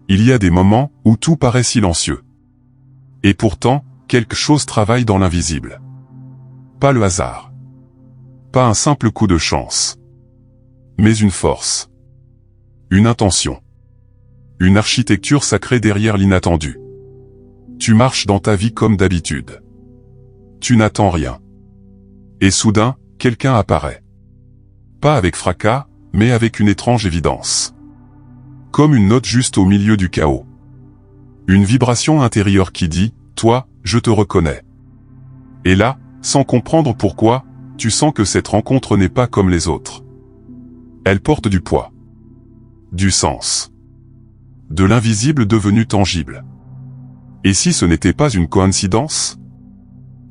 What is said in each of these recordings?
il y a des moments où tout paraît silencieux. Et pourtant, quelque chose travaille dans l'invisible. Pas le hasard. Pas un simple coup de chance. Mais une force. Une intention. Une architecture sacrée derrière l'inattendu. Tu marches dans ta vie comme d'habitude. Tu n'attends rien. Et soudain, quelqu'un apparaît. Pas avec fracas, mais avec une étrange évidence. Comme une note juste au milieu du chaos. Une vibration intérieure qui dit « Toi, je te reconnais ». Et là, sans comprendre pourquoi, tu sens que cette rencontre n'est pas comme les autres. Elle porte du poids. Du sens. De l'invisible devenu tangible. Et si ce n'était pas une coïncidence?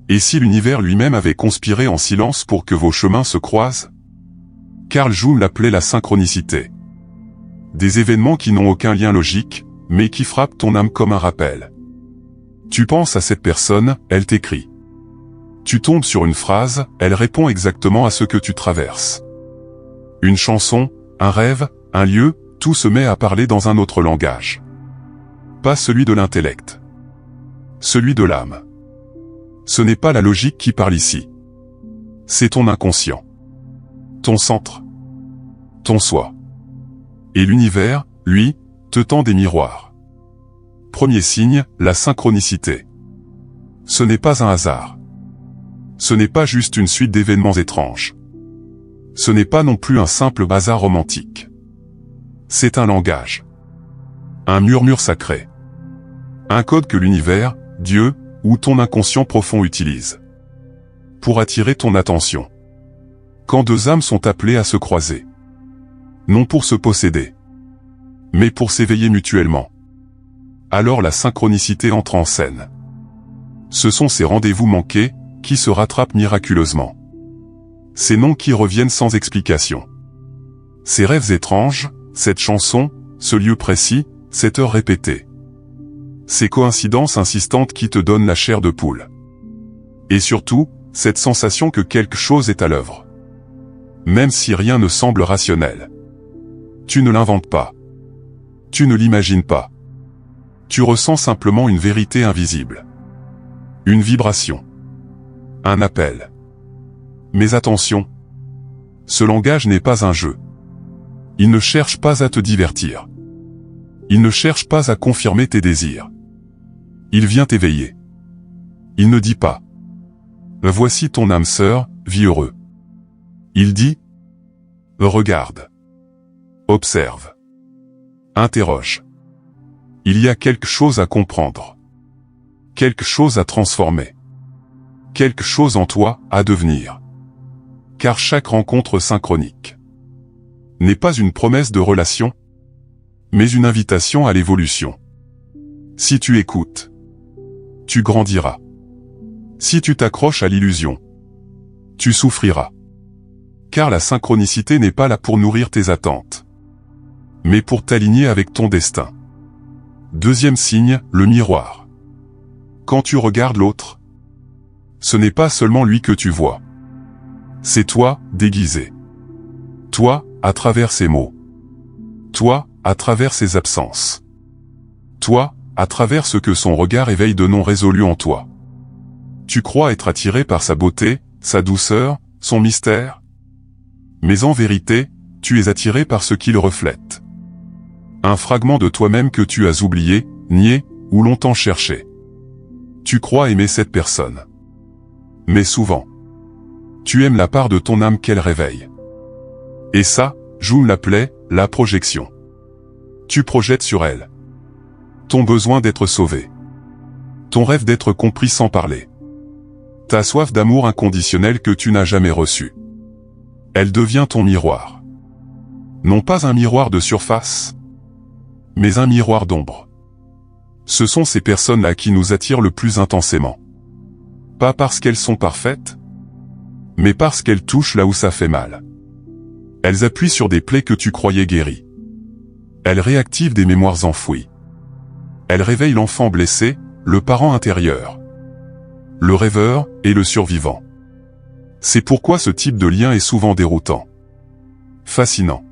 Et si l'univers lui-même avait conspiré en silence pour que vos chemins se croisent? Carl Jung l'appelait la synchronicité. Des événements qui n'ont aucun lien logique, mais qui frappent ton âme comme un rappel. Tu penses à cette personne, elle t'écrit. Tu tombes sur une phrase, elle répond exactement à ce que tu traverses. Une chanson, un rêve, un lieu, tout se met à parler dans un autre langage. Pas celui de l'intellect. Celui de l'âme. Ce n'est pas la logique qui parle ici. C'est ton inconscient. Ton centre. Ton soi. Et l'univers, lui, te tend des miroirs. Premier signe, la synchronicité. Ce n'est pas un hasard. Ce n'est pas juste une suite d'événements étranges. Ce n'est pas non plus un simple hasard romantique. C'est un langage. Un murmure sacré. Un code que l'univers, Dieu, ou ton inconscient profond utilise. Pour attirer ton attention. Quand deux âmes sont appelées à se croiser. Non pour se posséder. Mais pour s'éveiller mutuellement. Alors la synchronicité entre en scène. Ce sont ces rendez-vous manqués, qui se rattrapent miraculeusement. Ces noms qui reviennent sans explication. Ces rêves étranges, cette chanson, ce lieu précis, cette heure répétée. Ces coïncidences insistantes qui te donnent la chair de poule. Et surtout, cette sensation que quelque chose est à l'œuvre. Même si rien ne semble rationnel. Tu ne l'inventes pas. Tu ne l'imagines pas. Tu ressens simplement une vérité invisible. Une vibration. Un appel. Mais attention. Ce langage n'est pas un jeu. Il ne cherche pas à te divertir. Il ne cherche pas à confirmer tes désirs. Il vient t'éveiller. Il ne dit pas « Voici ton âme sœur, vis heureux ». Il dit « Regarde. Observe. Interroge. Il y a quelque chose à comprendre. Quelque chose à transformer. Quelque chose en toi à devenir. » Car chaque rencontre synchronique n'est pas une promesse de relation, mais une invitation à l'évolution. Si tu écoutes, tu grandiras. Si tu t'accroches à l'illusion, tu souffriras. Car la synchronicité n'est pas là pour nourrir tes attentes, mais pour t'aligner avec ton destin. Deuxième signe, le miroir. Quand tu regardes l'autre, ce n'est pas seulement lui que tu vois. C'est toi, déguisé. Toi, à travers ses mots. Toi, à travers ses absences. Toi, à travers ce que son regard éveille de non résolus en toi. Tu crois être attiré par sa beauté, sa douceur, son mystère. Mais en vérité, tu es attiré par ce qu'il reflète. Un fragment de toi-même que tu as oublié, nié, ou longtemps cherché. Tu crois aimer cette personne. Mais souvent, tu aimes la part de ton âme qu'elle réveille. Et ça, Jung l'appelait la projection. Tu projettes sur elle ton besoin d'être sauvé. Ton rêve d'être compris sans parler. Ta soif d'amour inconditionnel que tu n'as jamais reçu. Elle devient ton miroir. Non pas un miroir de surface, mais un miroir d'ombre. Ce sont ces personnes-là qui nous attirent le plus intensément. Pas parce qu'elles sont parfaites, mais parce qu'elles touchent là où ça fait mal. Elles appuient sur des plaies que tu croyais guéries. Elles réactivent des mémoires enfouies. Elles réveillent l'enfant blessé, le parent intérieur, le rêveur et le survivant. C'est pourquoi ce type de lien est souvent déroutant, fascinant,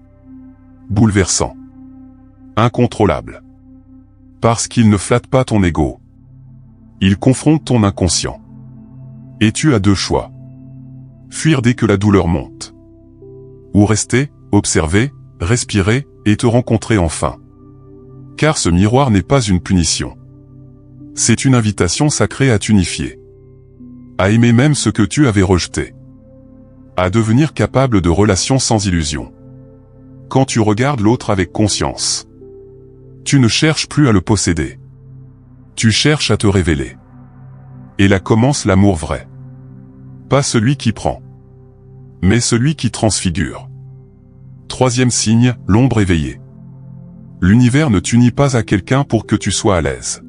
bouleversant, incontrôlable. Parce qu'il ne flatte pas ton ego. Il confronte ton inconscient. Et tu as deux choix. Fuir dès que la douleur monte. Ou rester, observer, respirer, et te rencontrer enfin. Car ce miroir n'est pas une punition. C'est une invitation sacrée à t'unifier. À aimer même ce que tu avais rejeté. À devenir capable de relations sans illusion. Quand tu regardes l'autre avec conscience. Tu ne cherches plus à le posséder. Tu cherches à te révéler. Et là commence l'amour vrai. Pas celui qui prend. Mais celui qui transfigure. Troisième signe, l'ombre éveillée. L'univers ne t'unit pas à quelqu'un pour que tu sois à l'aise.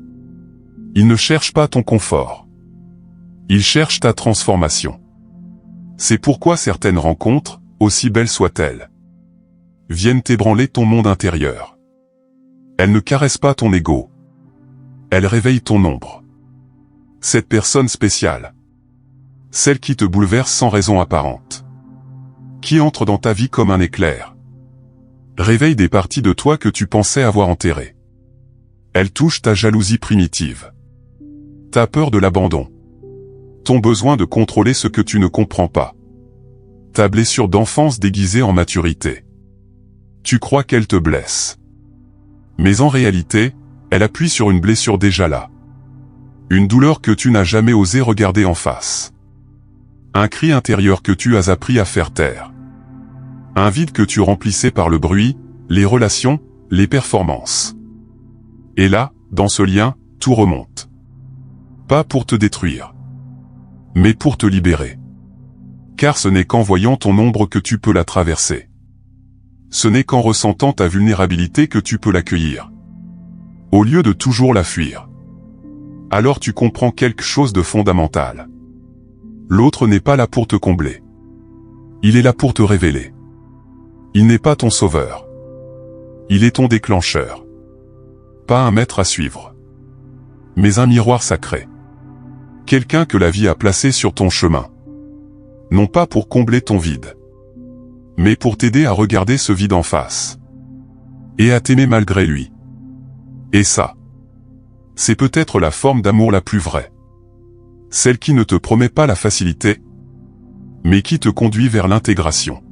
Il ne cherche pas ton confort. Il cherche ta transformation. C'est pourquoi certaines rencontres, aussi belles soient-elles, viennent ébranler ton monde intérieur. Elles ne caressent pas ton ego. Elles réveillent ton ombre. Cette personne spéciale. Celle qui te bouleverse sans raison apparente. Qui entre dans ta vie comme un éclair. Réveille des parties de toi que tu pensais avoir enterrées. Elle touche ta jalousie primitive. Ta peur de l'abandon. Ton besoin de contrôler ce que tu ne comprends pas. Ta blessure d'enfance déguisée en maturité. Tu crois qu'elle te blesse. Mais en réalité, elle appuie sur une blessure déjà là. Une douleur que tu n'as jamais osé regarder en face. Un cri intérieur que tu as appris à faire taire. Un vide que tu remplissais par le bruit, les relations, les performances. Et là, dans ce lien, tout remonte. Pas pour te détruire. Mais pour te libérer. Car ce n'est qu'en voyant ton ombre que tu peux la traverser. Ce n'est qu'en ressentant ta vulnérabilité que tu peux l'accueillir. Au lieu de toujours la fuir. Alors tu comprends quelque chose de fondamental. L'autre n'est pas là pour te combler. Il est là pour te révéler. Il n'est pas ton sauveur. Il est ton déclencheur. Pas un maître à suivre. Mais un miroir sacré. Quelqu'un que la vie a placé sur ton chemin. Non pas pour combler ton vide. Mais pour t'aider à regarder ce vide en face. Et à t'aimer malgré lui. Et ça, c'est peut-être la forme d'amour la plus vraie. Celle qui ne te promet pas la facilité, mais qui te conduit vers l'intégration.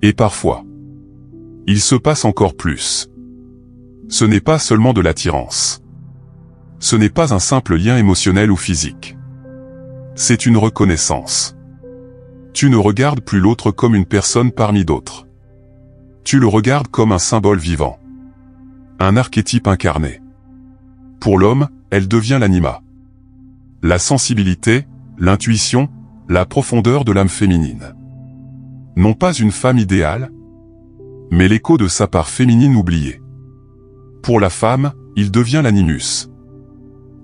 Et parfois, il se passe encore plus. Ce n'est pas seulement de l'attirance. Ce n'est pas un simple lien émotionnel ou physique. C'est une reconnaissance. Tu ne regardes plus l'autre comme une personne parmi d'autres. Tu le regardes comme un symbole vivant. Un archétype incarné. Pour l'homme, elle devient l'anima. La sensibilité, l'intuition, la profondeur de l'âme féminine. Non pas une femme idéale, mais l'écho de sa part féminine oubliée. Pour la femme, il devient l'animus.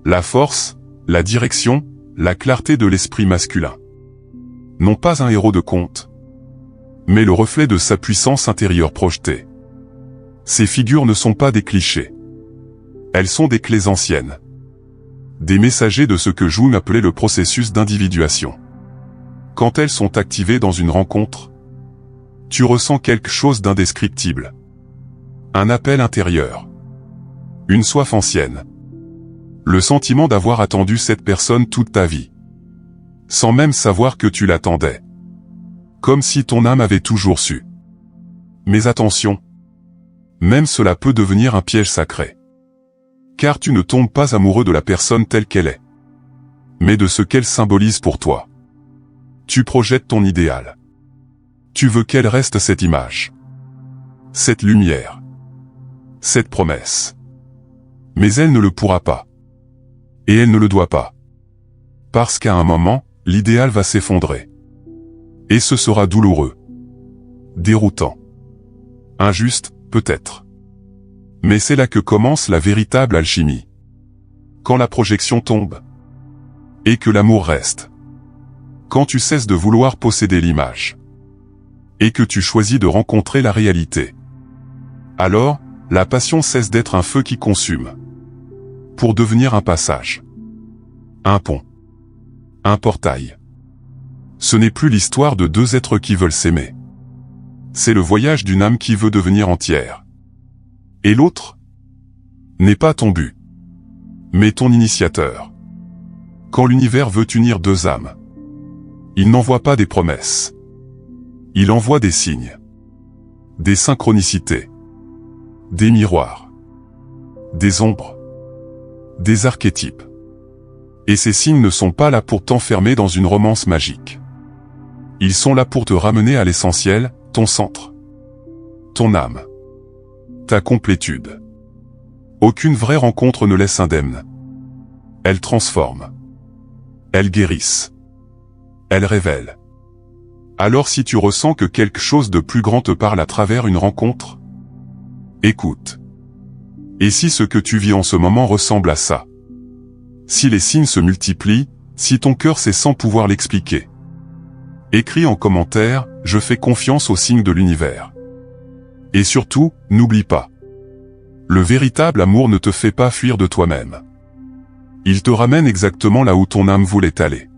La force, la direction, la clarté de l'esprit masculin. Non pas un héros de conte, mais le reflet de sa puissance intérieure projetée. Ces figures ne sont pas des clichés. Elles sont des clés anciennes. Des messagers de ce que Jung appelait le processus d'individuation. Quand elles sont activées dans une rencontre, tu ressens quelque chose d'indescriptible. Un appel intérieur. Une soif ancienne. Le sentiment d'avoir attendu cette personne toute ta vie. Sans même savoir que tu l'attendais. Comme si ton âme avait toujours su. Mais attention. Même cela peut devenir un piège sacré. Car tu ne tombes pas amoureux de la personne telle qu'elle est. Mais de ce qu'elle symbolise pour toi. Tu projettes ton idéal. Tu veux qu'elle reste cette image. Cette lumière. Cette promesse. Mais elle ne le pourra pas. Et elle ne le doit pas. Parce qu'à un moment, l'idéal va s'effondrer. Et ce sera douloureux. Déroutant. Injuste, peut-être. Mais c'est là que commence la véritable alchimie. Quand la projection tombe. Et que l'amour reste. Quand tu cesses de vouloir posséder l'image. Et que tu choisis de rencontrer la réalité. Alors, la passion cesse d'être un feu qui consume. Pour devenir un passage. Un pont. Un portail. Ce n'est plus l'histoire de deux êtres qui veulent s'aimer. C'est le voyage d'une âme qui veut devenir entière. Et l'autre? n'est pas ton but, mais ton initiateur. Quand l'univers veut unir deux âmes, il n'envoie pas des promesses. Il envoie des signes, des synchronicités, des miroirs, des ombres, des archétypes. Et ces signes ne sont pas là pour t'enfermer dans une romance magique. Ils sont là pour te ramener à l'essentiel, ton centre, ton âme, ta complétude. Aucune vraie rencontre ne laisse indemne. Elle transforme. Elle guérisse. Elle révèle. Alors si tu ressens que quelque chose de plus grand te parle à travers une rencontre, écoute. Et si ce que tu vis en ce moment ressemble à ça? Si les signes se multiplient, si ton cœur sait sans pouvoir l'expliquer, écris en commentaire, je fais confiance aux signes de l'univers. Et surtout, n'oublie pas. Le véritable amour ne te fait pas fuir de toi-même. Il te ramène exactement là où ton âme voulait aller.